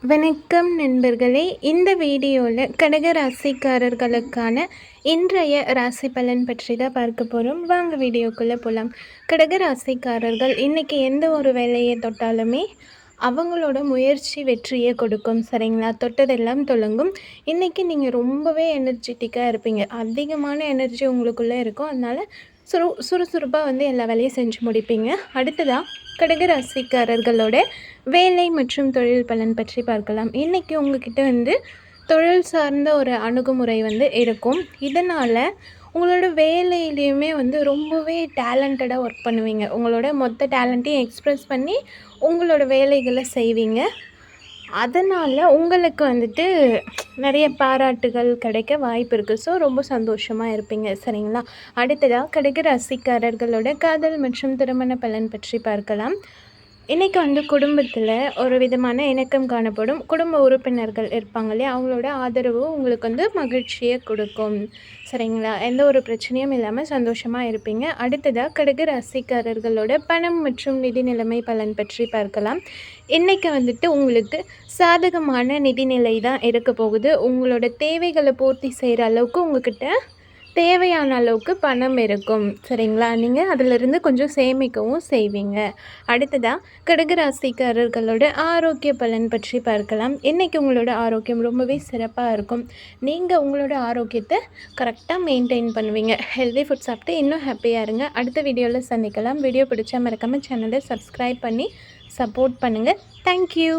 வணக்கம் நண்பர்களே. இந்த வீடியோவில் கடக ராசிக்காரர்களுக்கான இன்றைய ராசி பலன் பற்றி தான் பார்க்க போகிறோம். வாங்க வீடியோக்குள்ளே போகலாம். கடக ராசிக்காரர்கள் இன்றைக்கி எந்த ஒரு வேலையை தொட்டாலுமே அவங்களோட முயற்சி வெற்றியை கொடுக்கும். சரிங்களா? தொட்டதெல்லாம் தொடங்கும். இன்றைக்கி நீங்கள் ரொம்பவே எனர்ஜெட்டிக்காக இருப்பீங்க. அதிகமான எனர்ஜி உங்களுக்குள்ளே இருக்கும். அதனால் சுறுசுறுப்பாக எல்லா வேலையும் செஞ்சு முடிப்பீங்க. அடுத்ததாக கடக ராசிக்காரர்களோட வேலை மற்றும் தொழில் பலன் பற்றி பார்க்கலாம். இன்றைக்கி உங்ககிட்ட தொழில் சார்ந்த ஒரு அணுகுமுறை இருக்கும். இதனால் உங்களோட வேலையிலையுமே ரொம்பவே டேலண்டடாக ஒர்க் பண்ணுவீங்க. உங்களோட மொத்த டேலண்ட்டையும் எக்ஸ்ப்ரெஸ் பண்ணி உங்களோட வேலைகளை செய்வீங்க. அதனால் உங்களுக்கு நிறைய பாராட்டுகள் கிடைக்க வாய்ப்பு இருக்குது. ஸோ ரொம்ப சந்தோஷமாக இருப்பீங்க. சரிங்களா? அடுத்ததாக கடக ராசிக்காரர்களோட காதல் மற்றும் திருமண பலன் பற்றி பார்க்கலாம். இன்றைக்கி குடும்பத்தில் ஒரு விதமான இணக்கம் காணப்படும். குடும்ப உறுப்பினர்கள் இருப்பாங்க இல்லையா, அவங்களோட ஆதரவு உங்களுக்கு மகிழ்ச்சியை கொடுக்கும். சரிங்களா? எந்த ஒரு பிரச்சனையும் இல்லாமல் சந்தோஷமாக இருப்பீங்க. அடுத்ததாக கடக ராசிக்காரர்களோட பணம் மற்றும் நிதி நிலைமை பலன் பற்றி பார்க்கலாம். இன்றைக்கி உங்களுக்கு சாதகமான நிதிநிலை தான் இருக்க போகுது. உங்களோட தேவைகளை பூர்த்தி செய்கிற அளவுக்கு உங்ககிட்ட தேவையான அளவுக்கு பணம் இருக்கும். சரிங்களா? நீங்கள் அதிலிருந்து கொஞ்சம் சேமிக்கவும் செய்வீங்க. அடுத்ததாக கடகராசிக்காரர்களோட ஆரோக்கிய பலன் பற்றி பார்க்கலாம். இன்றைக்கி உங்களோட ஆரோக்கியம் ரொம்பவே சிறப்பாக இருக்கும். நீங்கள் உங்களோட ஆரோக்கியத்தை கரெக்டாக மெயின்டைன் பண்ணுவீங்க. ஹெல்தி ஃபுட் சாப்பிட்டு இன்னும் ஹாப்பியாக இருங்க. அடுத்த வீடியோவில் சந்திக்கலாம். வீடியோ பிடிச்சா மறக்காமல் சேனலை சப்ஸ்கிரைப் பண்ணி சப்போர்ட் பண்ணுங்கள். தேங்க்யூ.